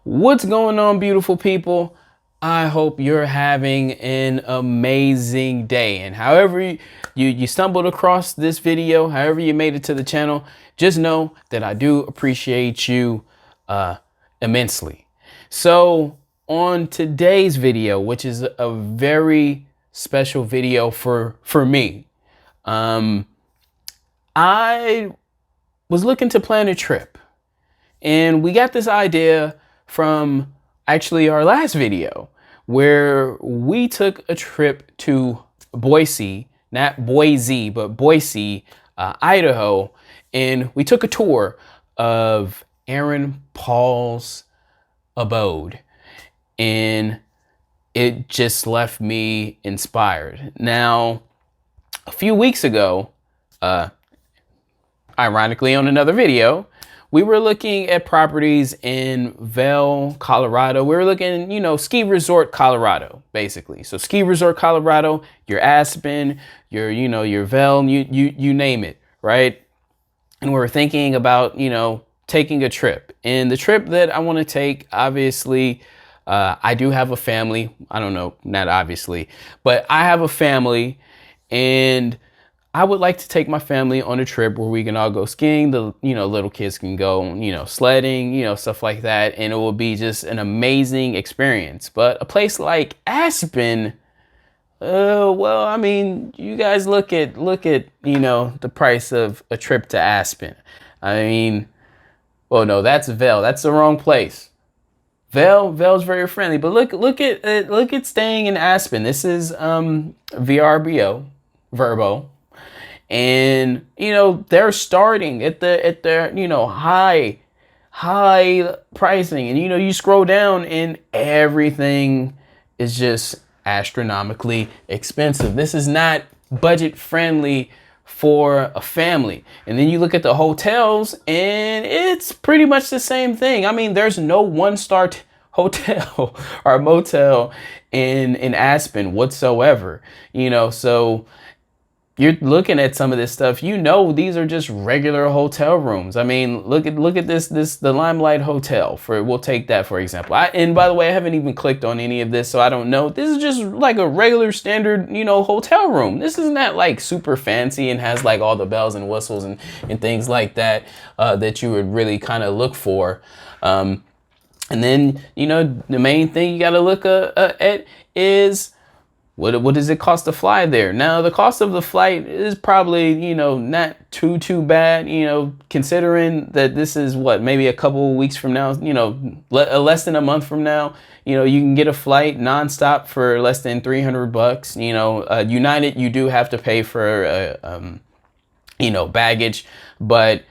What's going on, beautiful people? I hope you're having an amazing day. And however you stumbled across this video, however you made it to the channel, just know that I do appreciate you immensely. So on today's video, which is a very special video for me, I was looking to plan a trip. And we got this idea from actually our last video where we took a trip to Boise, not Boise, but Boise, Idaho. And we took a tour of Aaron Paul's abode. And it just left me inspired. Now, a few weeks ago, ironically on another video, we were looking at properties in Vail, Colorado. We were looking, ski resort, Colorado, basically. So ski resort, Colorado, your Aspen, your Vail, you name it, right? And we were thinking about, taking a trip. And the trip that I want to take, obviously, I do have a family. I don't know, not obviously, but I have a family, and I would like to take my family on a trip where we can all go skiing. The, little kids can go, sledding, stuff like that. And it will be just an amazing experience. But a place like Aspen, well, I mean, you guys look at, the price of a trip to Aspen. I mean, well, no, that's Vail. That's the wrong place. Vail's very friendly, but look at staying in Aspen. This is, VRBO, Verbo. And, they're starting at the, high pricing. And, you scroll down and everything is just astronomically expensive. This is not budget friendly for a family. And then you look at the hotels and it's pretty much the same thing. I mean, there's no one-star hotel or motel in Aspen whatsoever, so you're looking at some of this stuff, these are just regular hotel rooms. I mean, look at this, the Limelight Hotel, we'll take that for example. And by the way, I haven't even clicked on any of this, so I don't know. This is just like a regular standard, hotel room. This is not like super fancy and has like all the bells and whistles and things like that, that you would really kind of look for. And then, the main thing you got to look at is, what does it cost to fly there? Now, the cost of the flight is probably, not too bad, considering that this is maybe a couple of weeks from now, less than a month from now, you can get a flight nonstop for less than $300. United, you do have to pay for, baggage, but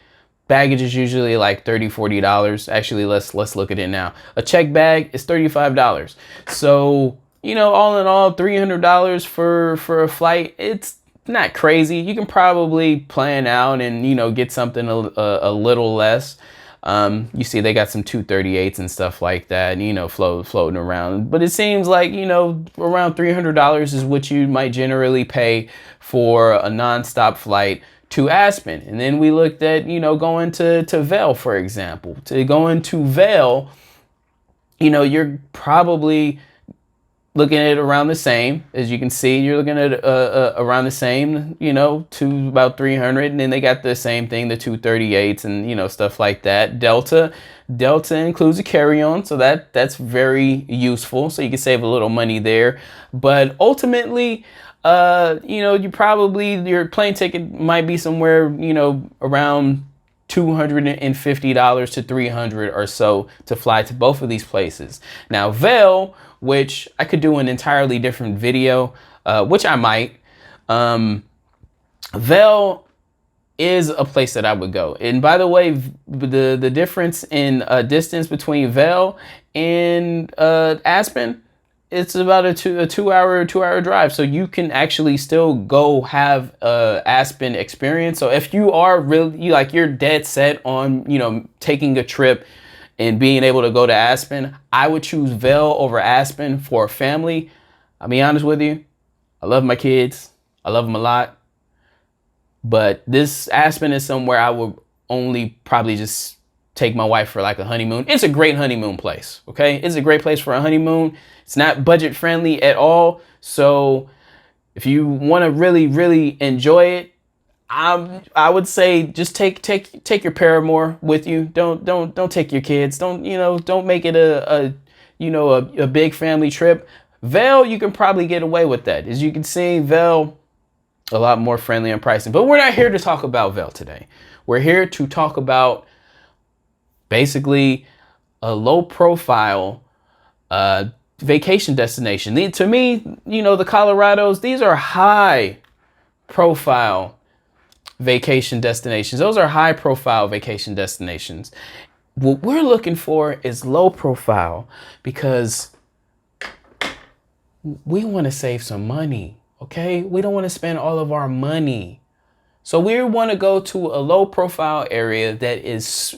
baggage is usually like $30-$40. Actually, let's look at it now. A check bag is $35. So, all in all, $300 for a flight, it's not crazy. You can probably plan out and, get something a little less. You see they got some 238s and stuff like that, floating around. But it seems like, around $300 is what you might generally pay for a nonstop flight to Aspen. And then we looked at, going to Vail, for example. To go into Vail, you're probably looking at it around the same. As you can see, you're looking at around the same, to about 300. And then they got the same thing, the 238s and, stuff like that. Delta includes a carry-on. So that's very useful. So you can save a little money there. But ultimately, your plane ticket might be somewhere, around $250 to $300 or so to fly to both of these places. Now, Vail, which I could do an entirely different video, which I might. Vail is a place that I would go. And by the way, the difference in distance between Vail and Aspen, it's about a two hour drive. So you can actually still go have a Aspen experience. So if you are really, you're dead set on, taking a trip and being able to go to Aspen, I would choose Vail over Aspen for a family. I'll be honest with you. I love my kids. I love them a lot. But this Aspen is somewhere I would only probably just take my wife for like a honeymoon. It's a great honeymoon place. Okay. It's a great place for a honeymoon. It's not budget friendly at all. So if you want to really, really enjoy it, I would say just take your paramour with you. Don't take your kids. Don't make it a big family trip. Vail, you can probably get away with that. As you can see, Vail, a lot more friendly on pricing. But we're not here to talk about Vail today. We're here to talk about basically a low profile vacation destination. To me, the Colorados, these are high profile vacation destinations. Those are high profile vacation destinations. What we're looking for is low profile because we want to save some money. Okay. We don't want to spend all of our money. So we want to go to a low profile area that is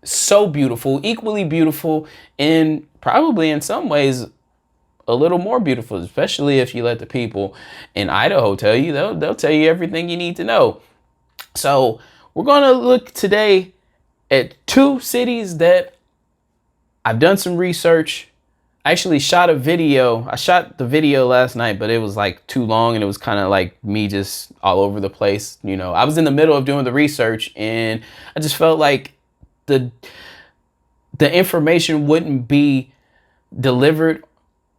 so beautiful, equally beautiful, and probably in some ways a little more beautiful, especially if you let the people in Idaho tell you. They'll tell you everything you need to know. So we're going to look today at 2 cities that I've done some research. I actually shot a video. I shot the video last night, but it was like too long and it was kind of like me just all over the place. I was in the middle of doing the research and I just felt like the information wouldn't be delivered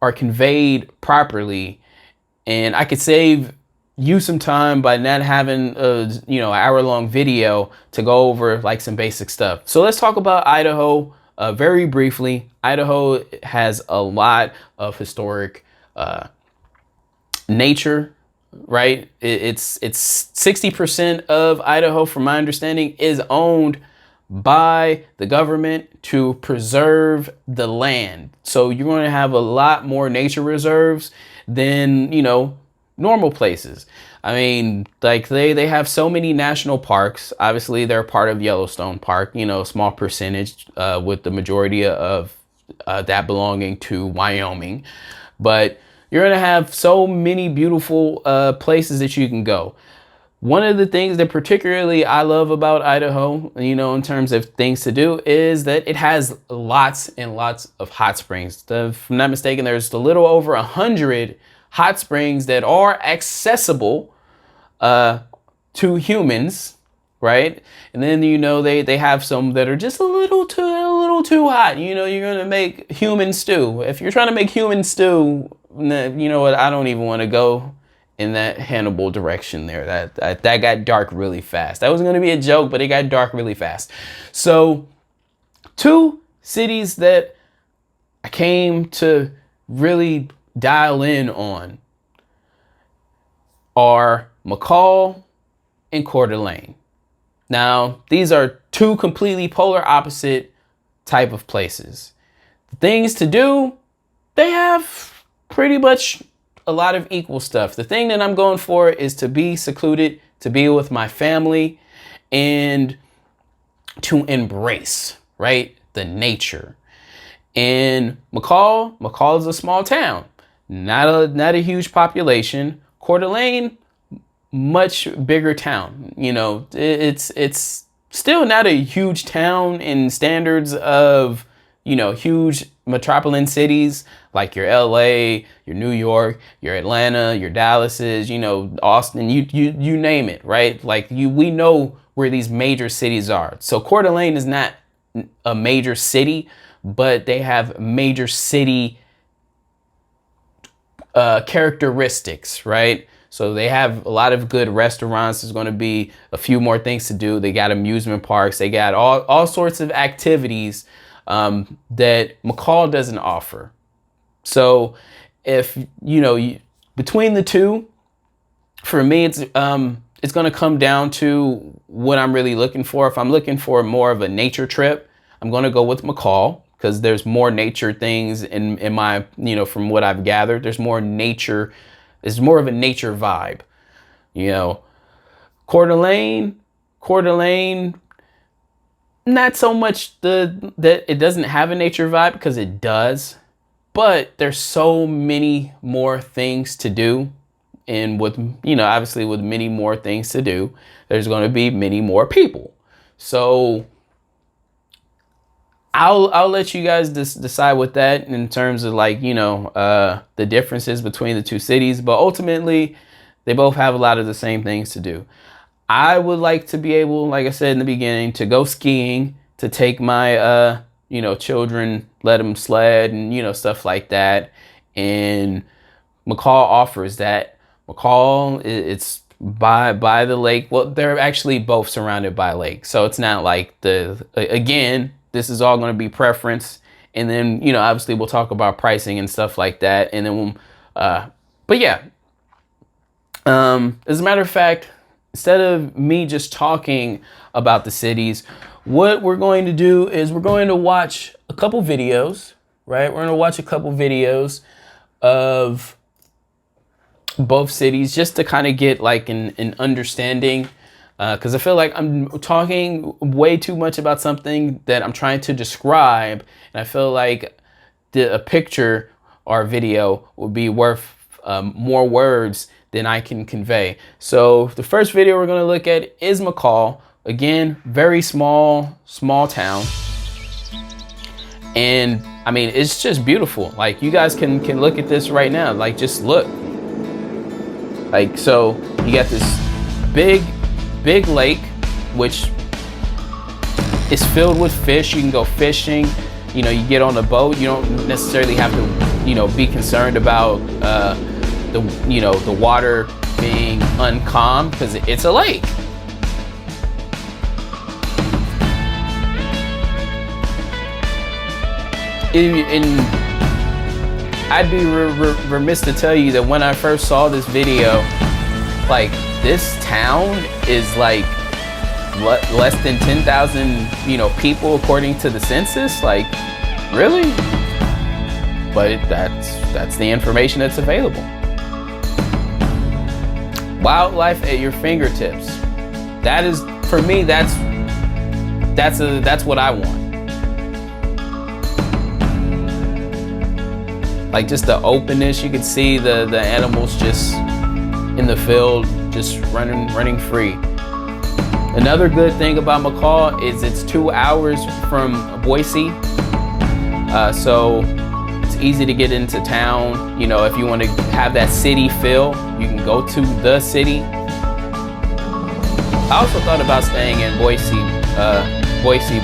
or conveyed properly. And I could save you some time by not having an hour-long video to go over like some basic stuff. So let's talk about Idaho very briefly. Idaho has a lot of historic nature, right? It's 60% of Idaho, from my understanding, is owned by the government to preserve the land. So you're going to have a lot more nature reserves than, normal places. I mean, like they have so many national parks. Obviously, they're part of Yellowstone Park, a small percentage with the majority of that belonging to Wyoming. But you're going to have so many beautiful places that you can go. One of the things that particularly I love about Idaho, in terms of things to do, is that it has lots and lots of hot springs. If I'm not mistaken, there's a little over 100 hot springs that are accessible to humans, right? And then they have some that are just a little too hot. You're gonna make human stew. If you're trying to make human stew, you know what? I don't even want to go in that Hannibal direction there. That got dark really fast. That was gonna be a joke, but it got dark really fast. So 2 cities that I came to really dial in on are McCall and Coeur d'Alene. Now, these are 2 completely polar opposite type of places. Things to do, they have pretty much a lot of equal stuff. The thing that I'm going for is to be secluded, to be with my family, and to embrace, right, the nature. And McCall is a small town, not a huge population. Coeur d'Alene, much bigger town. It's still not a huge town in standards of, huge metropolitan cities like your LA, your New York, your Atlanta, your Dallases, Austin, you name it, right? Like we know where these major cities are. So Coeur d'Alene is not a major city, but they have major city characteristics, right? So they have a lot of good restaurants. There's going to be a few more things to do. They got amusement parks. They got all sorts of activities that McCall doesn't offer. So if between the 2, for me, it's going to come down to what I'm really looking for. If I'm looking for more of a nature trip, I'm going to go with McCall, because there's more nature things in my, from what I've gathered. There's more nature. It's more of a nature vibe. Coeur d'Alene, not so much that it doesn't have a nature vibe, because it does. But there's so many more things to do. And with, obviously with many more things to do, there's going to be many more people. So I'll let you guys decide with that in terms of like, you know, the differences between the two cities. But ultimately, they both have a lot of the same things to do. I would like to be able, like I said in the beginning, to go skiing, to take my, you know, children, let them sled and, you know, stuff like that. And McCall offers that. McCall, it's by the lake. Well, they're actually both surrounded by a lake. So it's not like again, this is all going to be preference. And then, you know, obviously we'll talk about pricing and stuff like that. And then, but yeah, as a matter of fact, instead of me just talking about the cities, what we're going to do is we're going to watch a couple videos, right? We're going to watch a couple videos of both cities just to kind of get like an understanding. Because I feel like I'm talking way too much about something that I'm trying to describe. And I feel like a picture or a video would be worth more words than I can convey. So the first video we're going to look at is McCall. Again, very small town. And I mean, it's just beautiful. Like you guys can look at this right now. Like just look. Like, so you got this big lake, which is filled with fish. You can go fishing. You know, you get on a boat. You don't necessarily have to, you know, be concerned about the water being uncalm because it's a lake. And I'd be remiss to tell you that when I first saw this video, like this town is like less than 10,000, you know, people according to the census. Like, really? But that's the information that's available. Wildlife at your fingertips. That is, for me, that's what I want. Like just the openness, you could see the animals just in the field, just running free. Another good thing about McCall is it's 2 hours from Boise. So it's easy to get into town. You know, if you want to have that city feel, you can go to the city. I also thought about staying in Boise,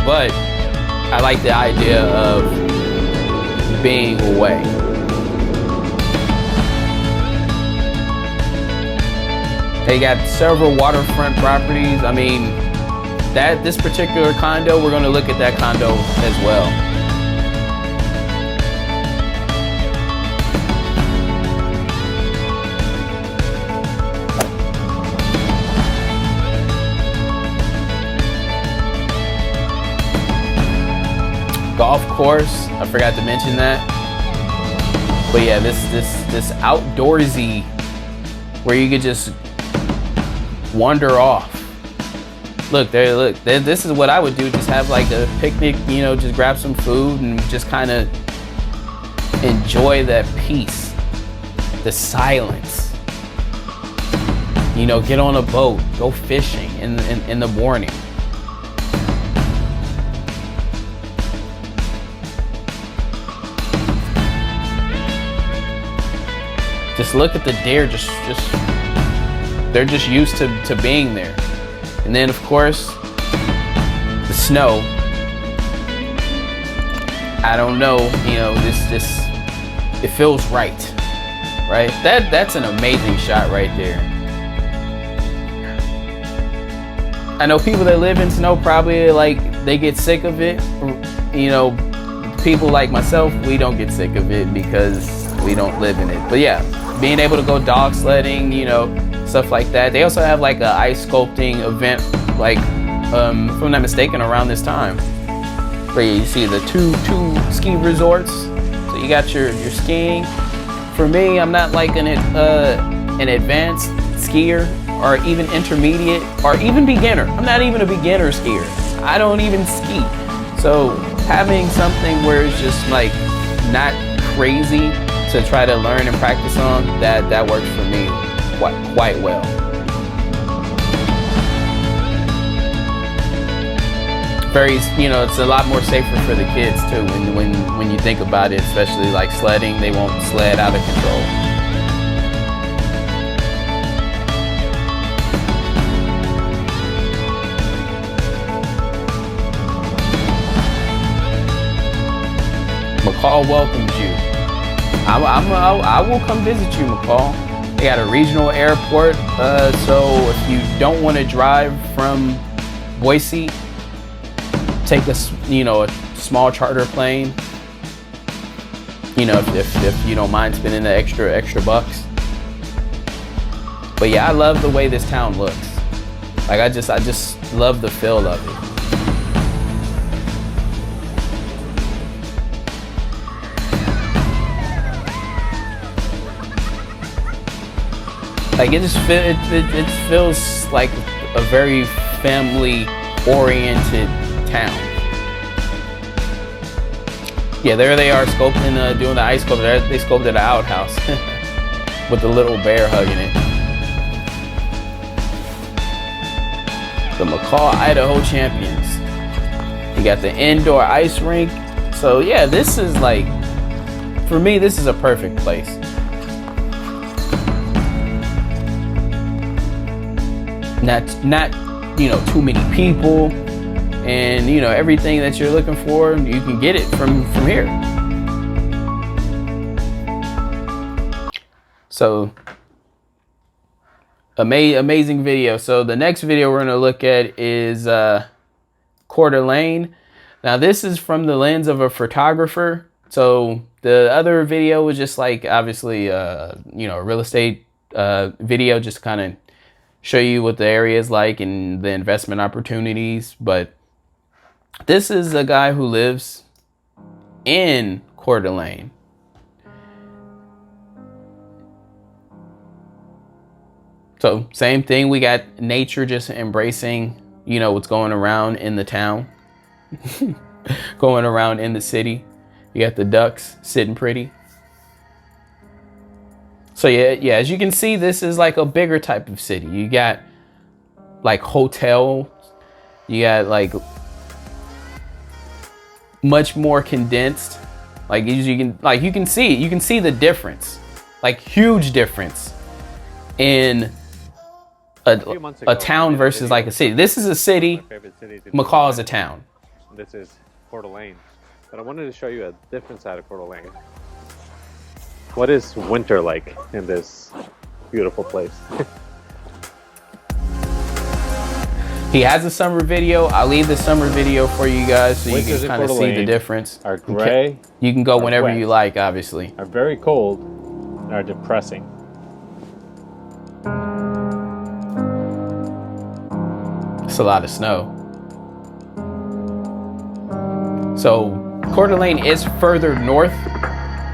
but I like the idea of being away. They got several waterfront properties. I mean, this particular condo, we're going to look at that condo as well. Golf course, I forgot to mention that. But yeah, this outdoorsy where you could just wander off. Look, this is what I would do. Just have like a picnic, you know, just grab some food and just kind of enjoy that peace, the silence. You know, get on a boat, go fishing in the morning. Just look at the deer, they're just used to being there. And then of course, the snow. I don't know, you know, it feels right? That's an amazing shot right there. I know people that live in snow probably like, they get sick of it. You know, people like myself, we don't get sick of it because we don't live in it. But yeah, being able to go dog sledding, you know, stuff like that. They also have like a ice sculpting event, like, if I'm not mistaken, around this time. But yeah, you see the two ski resorts. So you got your skiing. For me, I'm not like an advanced skier or even intermediate or even beginner. I'm not even a beginner skier. I don't even ski. So having something where it's just like not crazy to try to learn and practice on, that works for me quite well. very, you know, it's a lot more safer for the kids too. When you think about it, especially like sledding, they won't sled out of control. McCall welcomes you. I will come visit you, McCall. They got a regional airport, so if you don't want to drive from Boise, take a small charter plane. You know, if you don't mind spending the extra bucks. But yeah, I love the way this town looks. Like I just love the feel of it. Like it feels like a very family-oriented town. Yeah, there they are sculpting, doing the ice sculpture. They sculpted an outhouse with the little bear hugging it. The McCall, Idaho champions. You got the indoor ice rink. So yeah, this is like, for me, this is a perfect place. Not you know, too many people, and you know, everything that you're looking for, you can get it from here. So amazing video. So the next video we're gonna look at is Coeur d'Alene. Now this is from the lens of a photographer. So the other video was just like, obviously, you know, a real estate video, just kind of show you what the area is like and the investment opportunities. But this is a guy who lives in Coeur d'Alene. So same thing, we got nature just embracing, you know, what's going around in the town, going around in the city. You got the ducks sitting pretty. So yeah, as you can see, this is like a bigger type of city. You got like hotel, you got like much more condensed. Like you can see the difference, like huge difference in a town versus like a city. This is a city. McCall is a town. This is Coeur d'Alene, but I wanted to show you a different side of Coeur d'Alene. What is winter like in this beautiful place? He has a summer video. I'll leave the summer video for you guys so you can kind of see the difference. Are gray. You can go whenever you like, obviously. Are very cold and are depressing. It's a lot of snow. So Coeur d'Alene is further north,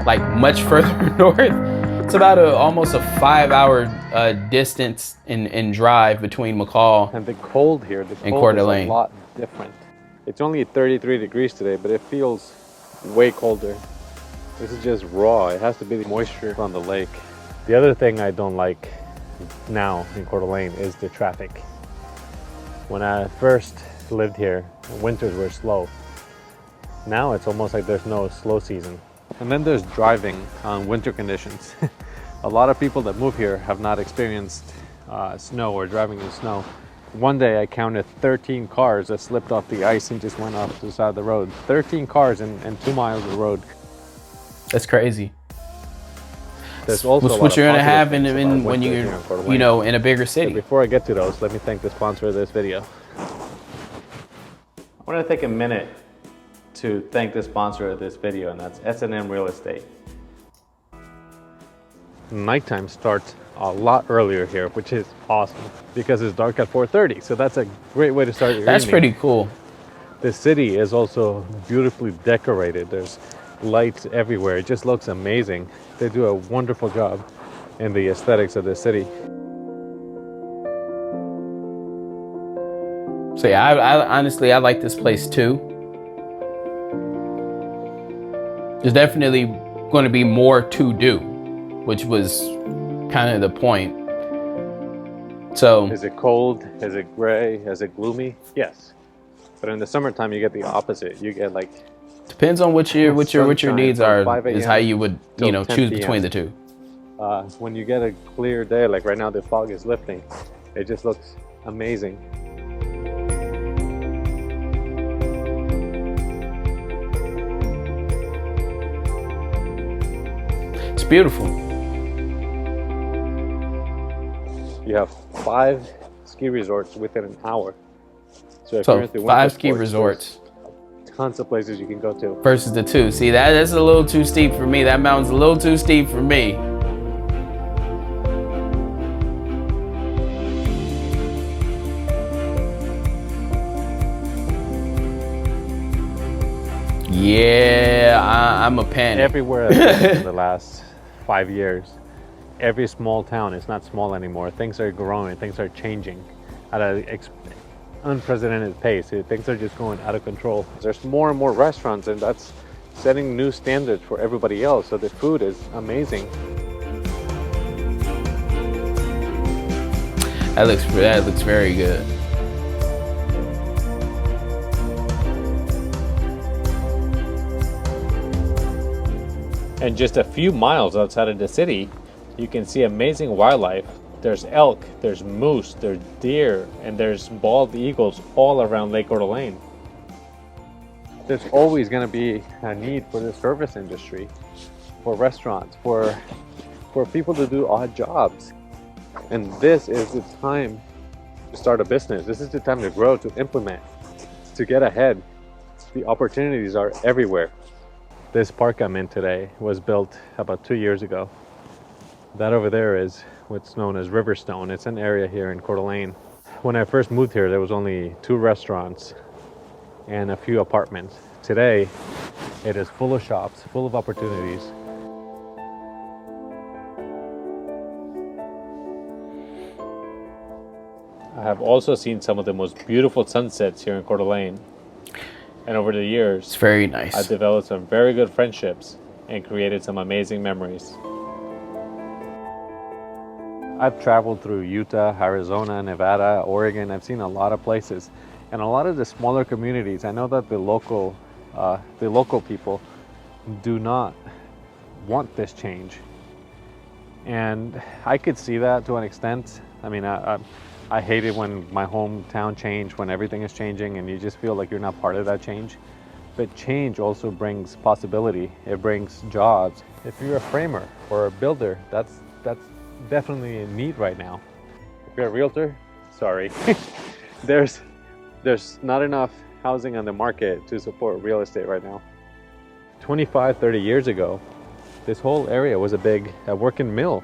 like much further north. It's about almost a 5-hour distance in drive between McCall and the cold here. The cold is a lot different. It's only 33 degrees today, but it feels way colder. This is just raw. It has to be the moisture on the lake. The other thing I don't like now in Coeur d'Alene is the traffic. When I first lived here, winters were slow. Now it's almost like there's no slow season. And then there's driving on winter conditions. A lot of people that move here have not experienced snow or driving in snow. One day I counted 13 cars that slipped off the ice and just went off to the side of the road. 13 cars in 2 miles of road. That's crazy. There's also what you're gonna have when you're, you know, in a bigger city. So before I get to those, let me thank the sponsor of this video. I want to take a minute to thank the sponsor of this video, and that's S&M Real Estate. Nighttime starts a lot earlier here, which is awesome because it's dark at 4:30. So that's a great way to start your evening. That's pretty cool. The city is also beautifully decorated. There's lights everywhere. It just looks amazing. They do a wonderful job in the aesthetics of the city. So yeah, I honestly, I like this place too. There's definitely going to be more to do, which was kind of the point. So is it cold? Is it gray? Is it gloomy? Yes. But in the summertime, you get the opposite. You get like, depends on what your needs are, is how you would, you know, choose 10 between the two. When you get a clear day, like right now the fog is lifting, it just looks amazing. It's beautiful. You have 5 ski resorts within an hour. So, if So you're into 5 ski resorts. Tons of places you can go to. Versus the 2. See, that's a little too steep for me. That mountain's a little too steep for me. Yeah, I'm a panic. Everywhere I've been in the last 5 years, every small town is not small anymore. Things are growing, things are changing at an unprecedented pace. Things are just going out of control. There's more and more restaurants, and that's setting new standards for everybody else. So the food is amazing. That looks very good. And just a few miles outside of the city, you can see amazing wildlife. There's elk, there's moose, there's deer, and there's bald eagles all around Lake Coeur d'Alene. There's always going to be a need for the service industry, for restaurants, for people to do odd jobs. And this is the time to start a business. This is the time to grow, to implement, to get ahead. The opportunities are everywhere. This park I'm in today was built about 2 years ago. That over there is what's known as Riverstone. It's an area here in Coeur d'Alene. When I first moved here, there was only 2 restaurants and a few apartments. Today, it is full of shops, full of opportunities. I have also seen some of the most beautiful sunsets here in Coeur d'Alene. And over the years, it's very nice. I've developed some very good friendships and created some amazing memories. I've traveled through Utah, Arizona, Nevada, Oregon. I've seen a lot of places. And a lot of the smaller communities, I know that the local people do not want this change. And I could see that to an extent. I mean, I hate it when my hometown changed, when everything is changing and you just feel like you're not part of that change. But change also brings possibility. It brings jobs. If you're a framer or a builder, that's definitely a need right now. If you're a realtor, sorry. There's not enough housing on the market to support real estate right now. 25, 30 years ago, this whole area was a working mill.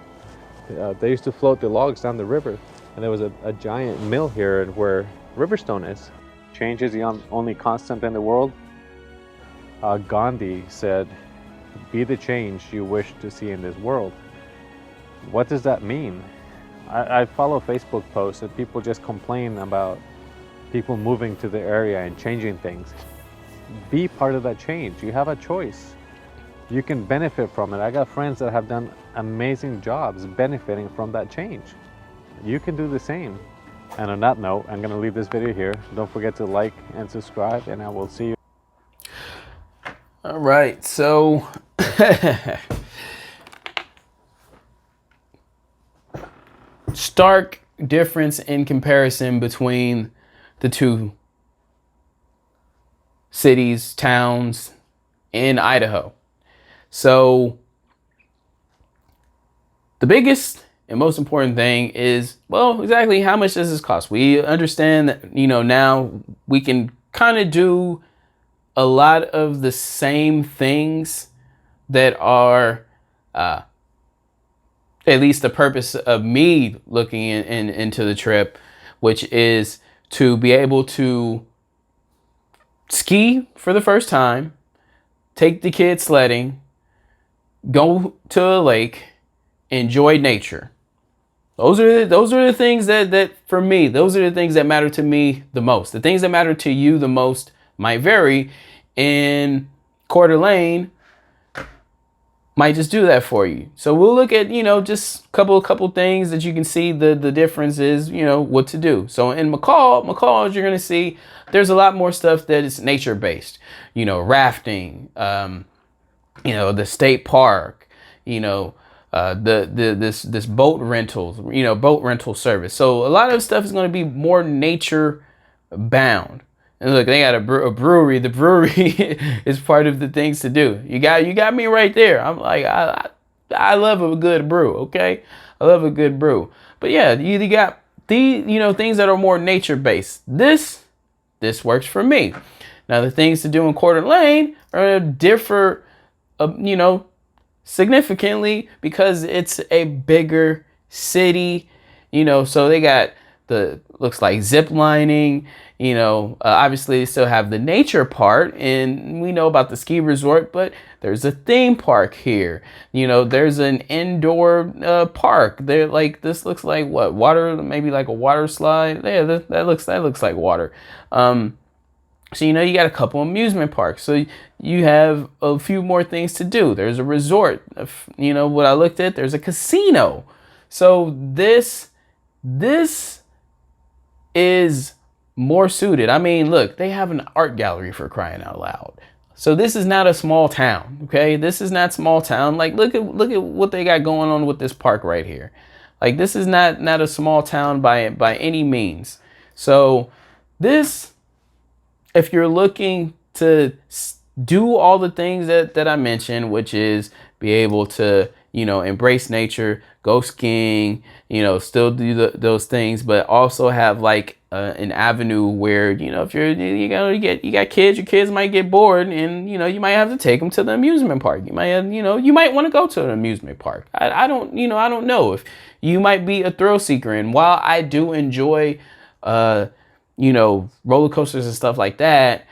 They used to float the logs down the river. And there was a giant mill here where Riverstone is. Change is the only constant in the world. Gandhi said, "Be the change you wish to see in this world." What does that mean? I follow Facebook posts and people just complain about people moving to the area and changing things. Be part of that change. You have a choice. You can benefit from it. I got friends that have done amazing jobs benefiting from that change. You can do the same. And on that note, I'm going to leave this video here. Don't forget to like and subscribe, and I will see you. All right, so stark difference in comparison between the 2 cities, towns in Idaho. So the biggest and most important thing is, well, exactly how much does this cost? We understand that, you know, now we can kind of do a lot of the same things that are, at least the purpose of me looking into the trip, which is to be able to ski for the first time, take the kids sledding, go to a lake, enjoy nature. Those are the things that for me, those are the things that matter to me the most. The things that matter to you the most might vary. In Coeur d'Alene, might just do that for you. So we'll look at, just a couple things that you can see the difference is, what to do. So in McCall, as you're going to see, there's a lot more stuff that is nature based, rafting, the state park, this boat rentals, boat rental service. So a lot of stuff is going to be more nature bound. And look, they got a brewery. The brewery is part of the things to do. You got me right there. I'm like, I love a good brew. Okay, I love a good brew. But yeah, you got the things that are more nature based. This works for me. Now the things to do in Coeur d'Alene are differ, significantly because it's a bigger city. So they got looks like zip lining. Obviously they still have the nature part, and we know about the ski resort, but there's a theme park here. There's an indoor park. There, like, this looks like what, water, maybe like a water slide. Yeah, that looks like water. So, you got a couple amusement parks. So you have a few more things to do. There's a resort. What I looked at, there's a casino. So this is more suited. I mean, look, they have an art gallery, for crying out loud. So this is not a small town, okay? This is not small town. Like, look at what they got going on with this park right here. Like, this is not a small town by any means. So this, if you're looking to do all the things that I mentioned, which is be able to, embrace nature, go skiing, still do those things, but also have like an avenue where, if you got kids, your kids might get bored, and you might have to take them to the amusement park. You might have, you might want to go to an amusement park. I don't know if you might be a thrill seeker, and while I do enjoy roller coasters and stuff like that,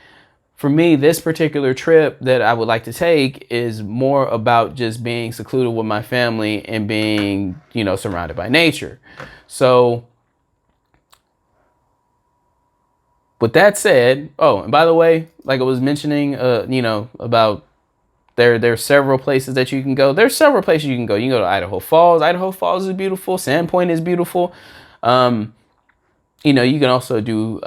for me, this particular trip that I would like to take is more about just being secluded with my family and being, surrounded by nature. So with that said, and by the way, like I was mentioning, about there's several places that you can go. There's several places you can go. You can go to Idaho Falls. Idaho Falls is beautiful. Sandpoint is beautiful. You can also do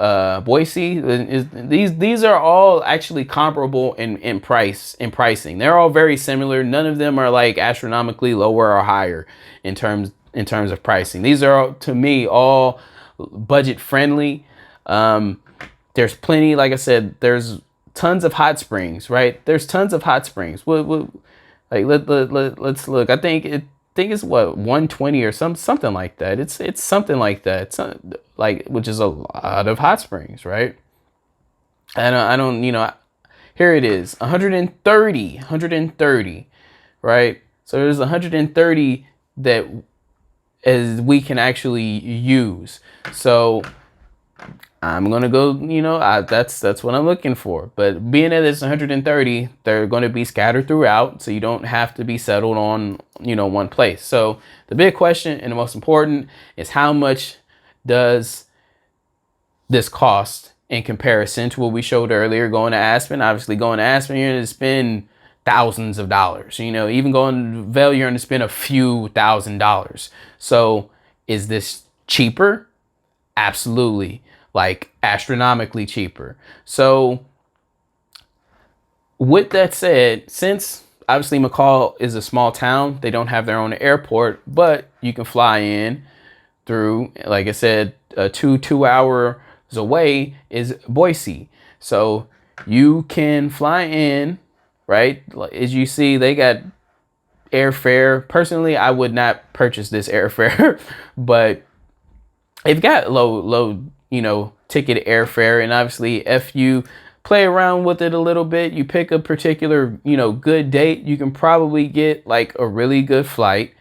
Boise. These are all actually comparable in pricing. They're all very similar. None of them are like astronomically lower or higher in terms of pricing. These are, to me, all budget friendly. There's plenty, like I said, there's tons of hot springs, right? There's tons of hot springs. Let's look. I think it's what, 120 or something like that. It's something like that. Which is a lot of hot springs, right? I don't, here it is, 130, right? So there's 130 that as we can actually use. So I'm gonna go, that's what I'm looking for. But being that it's 130, they're going to be scattered throughout, so you don't have to be settled on, one place. So the big question and the most important is, how much does this cost in comparison to what we showed earlier? Going to Aspen, obviously going to Aspen, you're going to spend thousands of dollars. Even going to Vail, you're going to spend a few $1,000s. So is this cheaper? Absolutely. Like astronomically cheaper. So with that said, since obviously McCall is a small town, they don't have their own airport, but you can fly in through, like I said, 2 hours away is Boise. So you can fly in, right? As you see, they got airfare. Personally, I would not purchase this airfare, but they've got low, ticket airfare. And obviously, if you play around with it a little bit, you pick a particular, good date, you can probably get like a really good flight,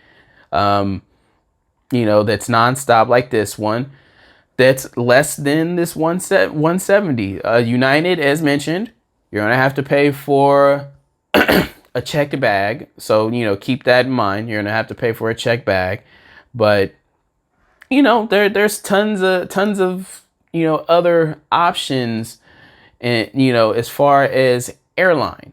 that's nonstop like this one. That's less than this 170. United, as mentioned, you're going to have to pay for a checked bag. So, keep that in mind. You're going to have to pay for a checked bag. But, there's tons of, other options, and, as far as airline.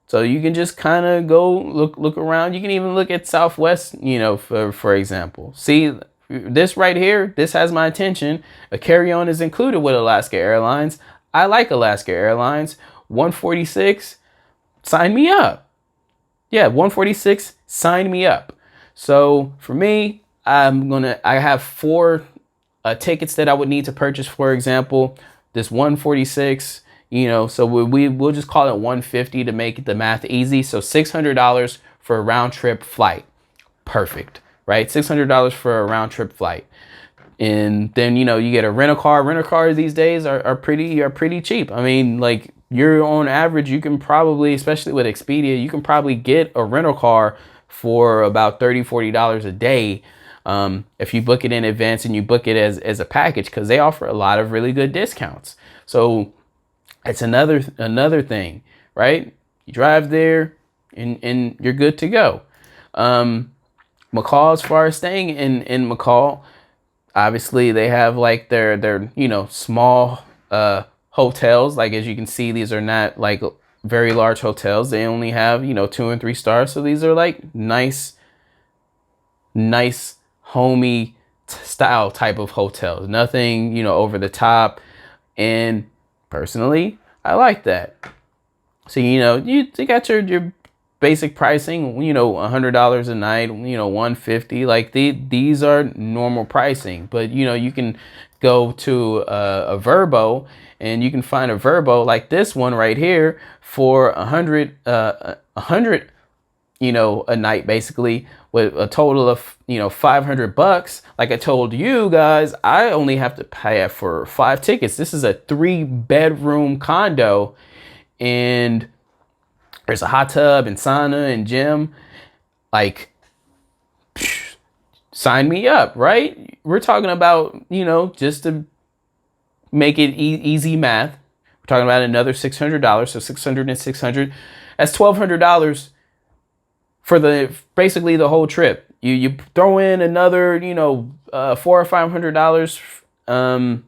So you can just kind of go look around. You can even look at Southwest, you know, for example. See this right here, this has my attention. A carry-on is included with Alaska Airlines. I like Alaska Airlines. 146, sign me up. Yeah, 146, sign me up. So for me, I have 4 tickets that I would need to purchase. For example, this 146, you know, so we'll just call it 150 to make the math easy. So $600 for a round trip flight. Perfect, right? $600 for a round trip flight. And then, you know, you get a rental car. Rental cars these days are pretty cheap. I mean, like, you're on average, you can probably, especially with Expedia, you can probably get a rental car for about $30-40 a day. If you book it in advance and you book it as a package, because they offer a lot of really good discounts. So it's another thing, right? You drive there and you're good to go. McCall, as far as staying in McCall, obviously they have like their you know, small hotels. Like, as you can see, these are not like very large hotels. They only have, you know, 2 and 3 stars. So these are like nice homey style type of hotels. Nothing, you know, over the top. And personally, I like that. So, you know, you got your basic pricing, you know, $100 a night, you know, $150. Like, these are normal pricing. But, you know, you can go to a Verbo, and you can find a Verbo like this one right here for $100, you know, a night, basically, with a total of, you know, $500. Like I told you guys, I only have to pay for 5 tickets. This is a 3-bedroom condo, and there's a hot tub and sauna and gym. Like, sign me up, right? We're talking about, you know, just to make it easy math, we're talking about another $600. So 600 and 600, that's $1,200 for basically the whole trip. You throw in another, you know, $400 or $500,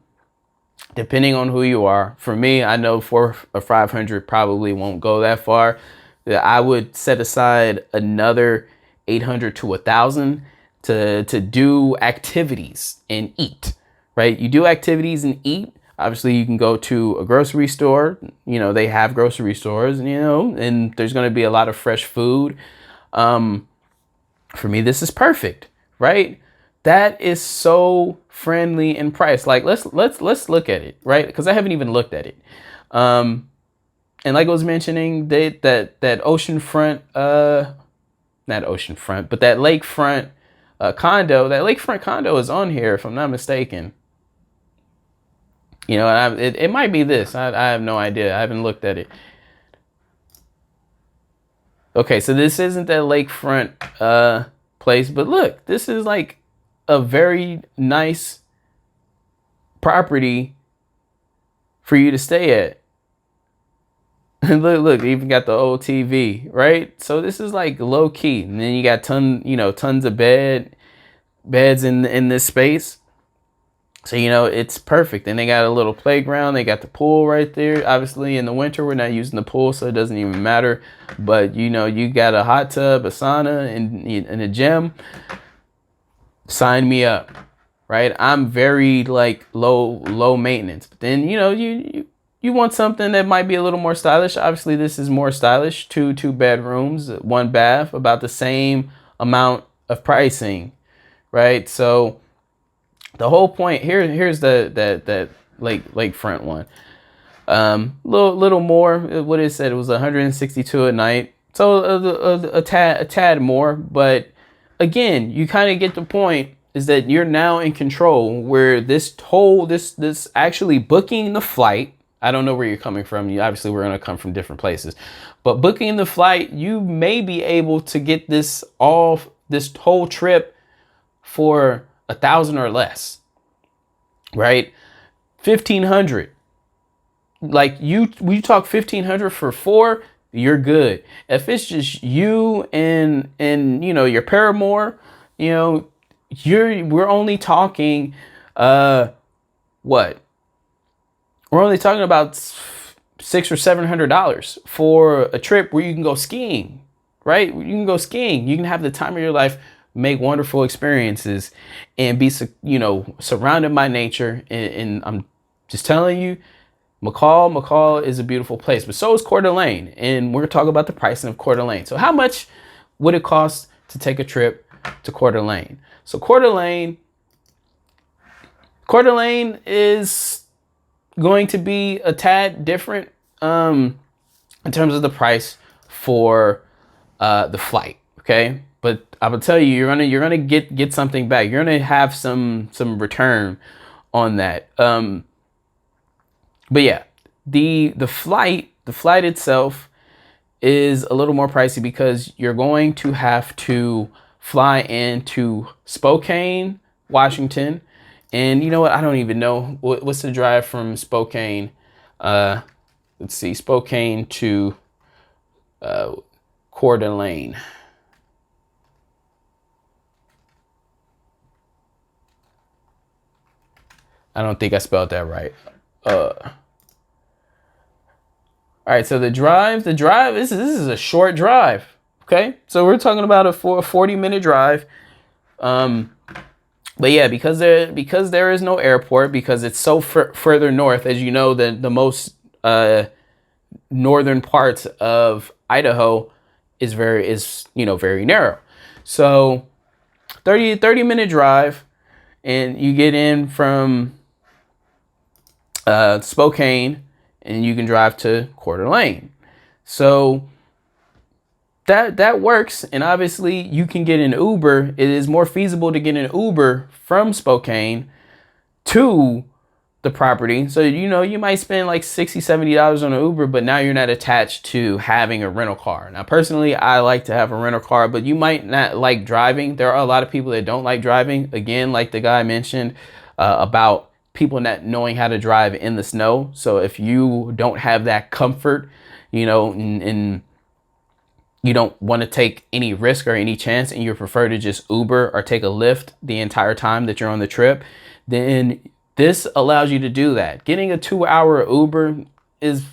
depending on who you are. For me, I know 400 or 500 probably won't go that far. I would set aside another 800 to 1,000 to do activities and eat, right? You do activities and eat. Obviously, you can go to a grocery store. You know, they have grocery stores, you know, and there's going to be a lot of fresh food. For me, this is perfect, right? That is so friendly in price. Like, let's look at it, right? Because I haven't even looked at it. And like I was mentioning, that oceanfront, not oceanfront, but that lakefront condo. That lakefront condo is on here, if I'm not mistaken. You know, it might be this. I have no idea. I haven't looked at it. Okay, so this isn't that lakefront place, but look, this is like a very nice property for you to stay at. And look, you even got the old TV, right? So this is like low key, and then you got tons of beds in this space. So, you know, it's perfect. And they got a little playground. They got the pool right there. Obviously, in the winter, we're not using the pool, so it doesn't even matter. But, you know, you got a hot tub, a sauna, and a gym. Sign me up, right? I'm very, like, low maintenance. But then, you know, you want something that might be a little more stylish. Obviously, this is more stylish. Two bedrooms, 1 bath, about the same amount of pricing, right? So the whole point here's that lakefront one. Little more. What it said, it was 162 a night. So a tad more, but again, you kind of get the point. Is that you're now in control, where this actually booking the flight. I don't know where you're coming from. Obviously, we're going to come from different places, but booking the flight, you may be able to get this whole trip for 1,000 or less, right? 1,500. Like, we talk 1,500 for 4, you're good. If it's just you and you know, your paramour, you know, we're only talking what? We're only talking about $600 or $700 for a trip where you can go skiing, right? You can go skiing. You can have the time of your life, make wonderful experiences, and be, surrounded by nature. And I'm just telling you, McCall is a beautiful place, but so is Coeur d'Alene. And we're going to talk about the pricing of Coeur d'Alene. So how much would it cost to take a trip to Coeur d'Alene? So Coeur d'Alene is going to be a tad different in terms of the price for the flight. Okay, but I will tell you, you're gonna get something back. You're gonna have some return on that. But yeah, the flight itself is a little more pricey because you're going to have to fly into Spokane, Washington. And you know what? I don't even know what's the drive from Spokane. Let's see, Spokane to Coeur d'Alene. I don't think I spelled that right. All right, so the drive. This is a short drive. Okay, so we're talking about a 40-minute drive. But yeah, because there is no airport, because it's so further north, as you know, the most northern parts of Idaho is very narrow. So 30-minute drive, and you get in from Spokane, and you can drive to Coeur d'Alene. So that works, and obviously you can get an Uber. It is more feasible to get an Uber from Spokane to the property. So you might spend like $60-$70 on an Uber, but now you're not attached to having a rental car. Now personally, I like to have a rental car, but you might not like driving. There are a lot of people that don't like driving. Again, like the guy mentioned about people not knowing how to drive in the snow. So if you don't have that comfort, and you don't want to take any risk or any chance, and you prefer to just Uber or take a Lyft the entire time that you're on the trip, then this allows you to do that. Getting a 2-hour Uber is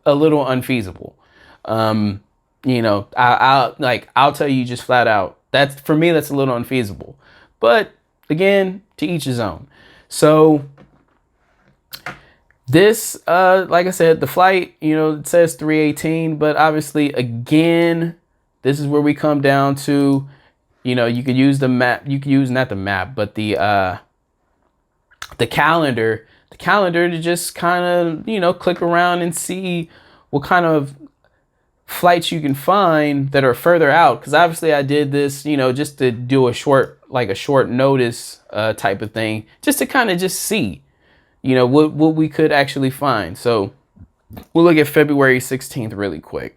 a little unfeasible. I'll tell you just flat out, for me, that's a little unfeasible. But again, to each his own. So this, like I said, the flight, it says $318, but obviously, again, this is where we come down to, you could use the map. You could use not the map, but the calendar to just kind of, click around and see what kind of flights you can find that are further out. Because obviously I did this, just to do a short notice type of thing, just to kind of just see, what we could actually find. So we'll look at February 16th really quick.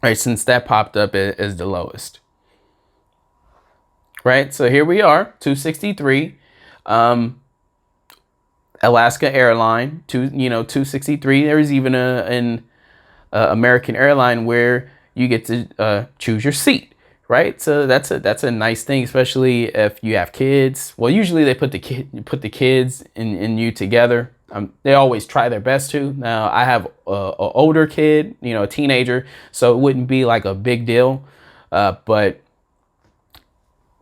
All right, since that popped up as the lowest. Right, so here we are, $263. Alaska Airline, $263. There's even an American airline where you get to choose your seat. Right, so that's a nice thing, especially if you have kids. Well, usually they put the kids and you together. They always try their best to. Now I have a older kid, a teenager, so it wouldn't be like a big deal. But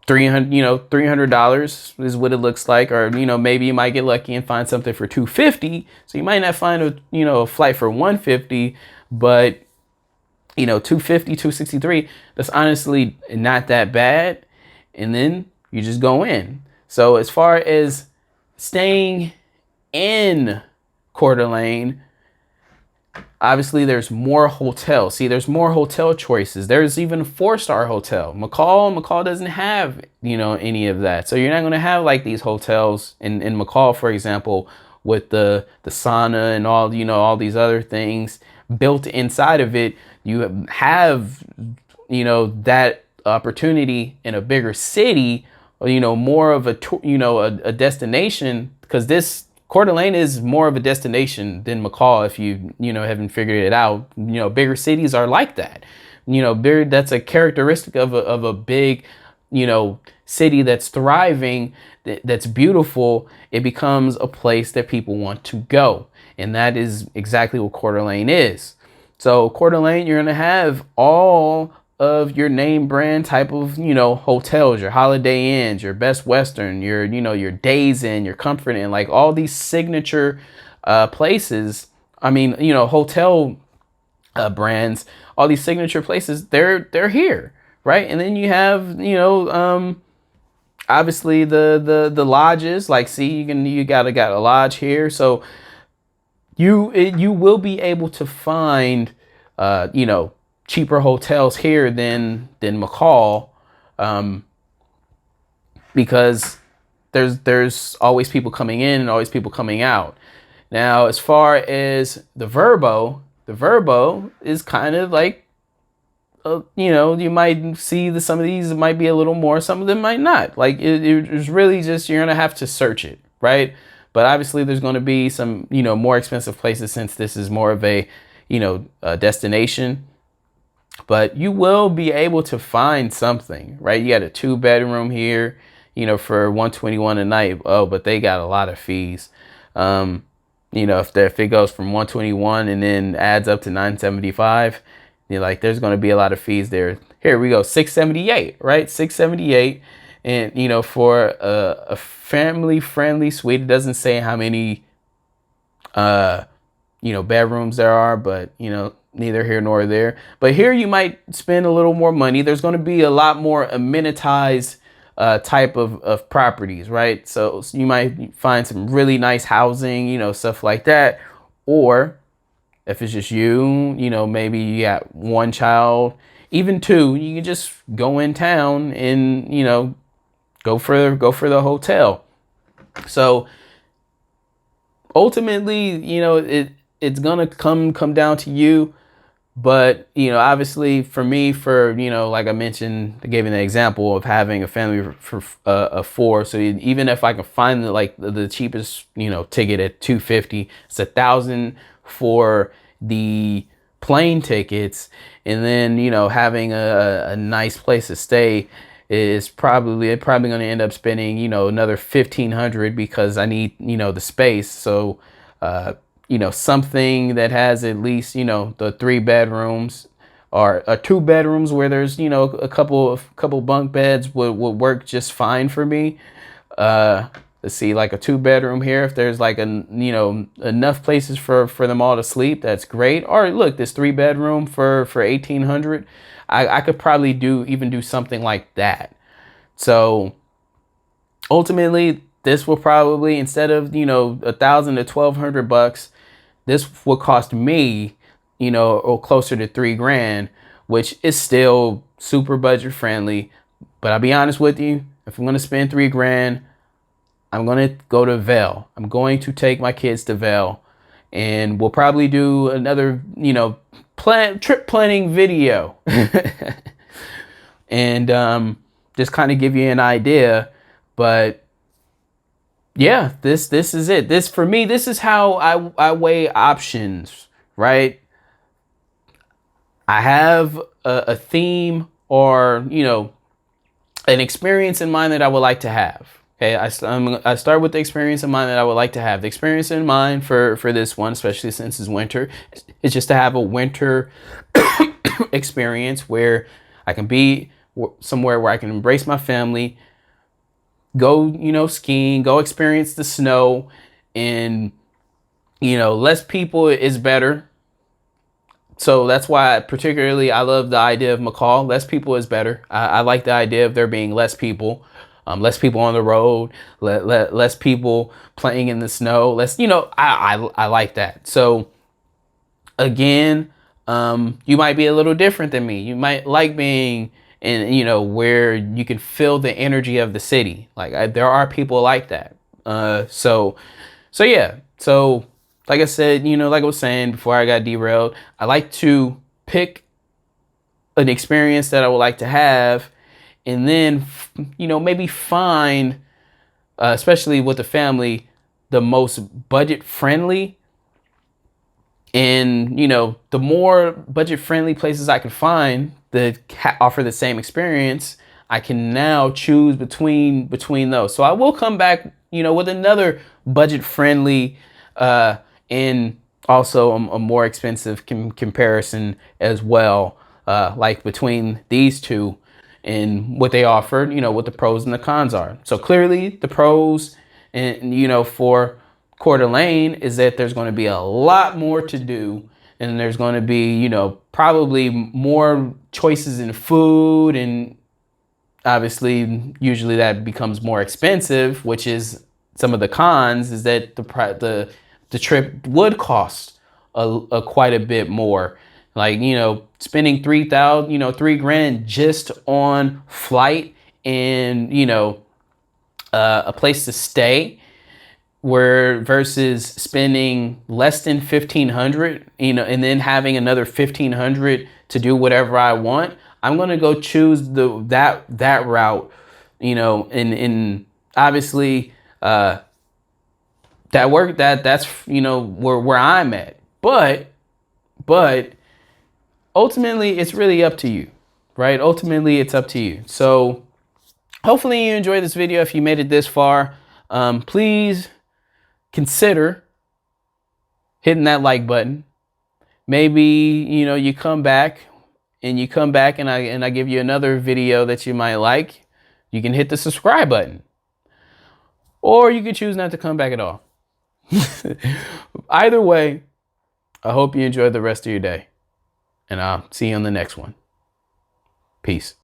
$300 is what it looks like, or maybe you might get lucky and find something for $250. So you might not find a flight for $150, but $250, $263, that's honestly not that bad. And then you just go in. So as far as staying in Coeur d'Alene, obviously there's more hotels. See, there's more hotel choices. There's even a 4-star hotel. McCall doesn't have, any of that. So you're not going to have like these hotels in McCall, for example, with the sauna and all these other things built inside of it. You have, that opportunity in a bigger city, more of a destination, because this Coeur d'Alene is more of a destination than McCall. If you haven't figured it out, bigger cities are like that. That's a characteristic of a big, city that's thriving, that's beautiful. It becomes a place that people want to go. And that is exactly what Coeur d'Alene is. So Coeur d'Alene, you're going to have all of your name brand type of, hotels, your Holiday Inns, your Best Western, your Days Inn, your Comfort Inn, like all these signature places. I mean, hotel brands, all these signature places, they're here, right? And then you have, obviously the lodges. Like, see, you got a lodge here, so you will be able to find, cheaper hotels here than McCall, because there's always people coming in and always people coming out. Now, as far as the Verbo is kind of like, you might see some of these might be a little more, some of them might not. Like, it's really just, you're gonna have to search it, right? But obviously there's going to be some, more expensive places, since this is more of a, a destination. But you will be able to find something, right? You got a 2-bedroom here, for $121 a night. Oh, but they got a lot of fees. If it goes from 121 and then adds up to 975, you're like, there's going to be a lot of fees there. Here we go, 678, right? 678. And, for a family friendly suite, it doesn't say how many, bedrooms there are, but, neither here nor there. But here you might spend a little more money. There's going to be a lot more amenitized type of properties, right? So you might find some really nice housing, stuff like that. Or if it's just you, maybe you got one child, even two, you can just go in town and, go for the hotel. So ultimately, it's gonna come down to you. But, obviously for me, like I mentioned, I gave you an example of having a family of 4. So even if I can find the cheapest, ticket at $250, it's $1,000 for the plane tickets. And then, having a nice place to stay is probably going to end up spending, another $1,500, because I need, the space. So, something that has at least, the 3 bedrooms or 2 bedrooms where there's, a couple bunk beds would work just fine for me. Let's see, like a 2-bedroom here, if there's like enough places for them all to sleep, that's great. Or look, this 3-bedroom for $1,800, I could probably do something like that. So ultimately, this will probably, instead of, $1,000 to $1,200, this will cost me, or closer to $3,000, which is still super budget friendly. But I'll be honest with you, if I'm going to spend $3,000, I'm going to go to Vail. I'm going to take my kids to Vail, and we'll probably do another, trip planning video and just kind of give you an idea. But yeah, this is it. This, for me, this is how I weigh options, right? I have a theme or, an experience in mind that I would like to have. Okay, I start with the experience in mind that I would like to have. The experience in mind for this one, especially since it's winter, is just to have a winter experience where I can be somewhere where I can embrace my family, go, skiing, go experience the snow, and, less people is better. So that's why particularly I love the idea of McCall. Less people is better. I like the idea of there being less people. Less people on the road, less people playing in the snow. I like that. So again, you might be a little different than me. You might like being in, where you can feel the energy of the city. There are people like that. So yeah. So like I said, like I was saying before I got derailed, I like to pick an experience that I would like to have, and then, maybe find, especially with the family, the most budget friendly. And, the more budget friendly places I can find that offer the same experience, I can now choose between those. So I will come back, with another budget friendly and also a more expensive comparison as well, like between these two and what they offered, you know, what the pros and the cons are. So clearly the pros, and you know, for Coeur d'Alene is that there's going to be a lot more to do, and there's going to be, you know, probably more choices in food, and obviously usually that becomes more expensive, which is some of the cons, is that the trip would cost a quite a bit more. Like, you know, spending 3,000, you know, 3 grand just on flight and, you know, a place to stay, where versus spending less than 1,500, you know, and then having another 1,500 to do whatever I want. I'm gonna go choose that route, you know, and obviously that's you know where I'm at, but ultimately it's really up to you, right? Ultimately it's up to you. So hopefully you enjoyed this video. If you made it this far, please consider hitting that like button. Maybe, you know, you come back and I give you another video that you might like. You can hit the subscribe button, or you can choose not to come back at all. Either way, I hope you enjoy the rest of your day, and I'll see you on the next one. Peace.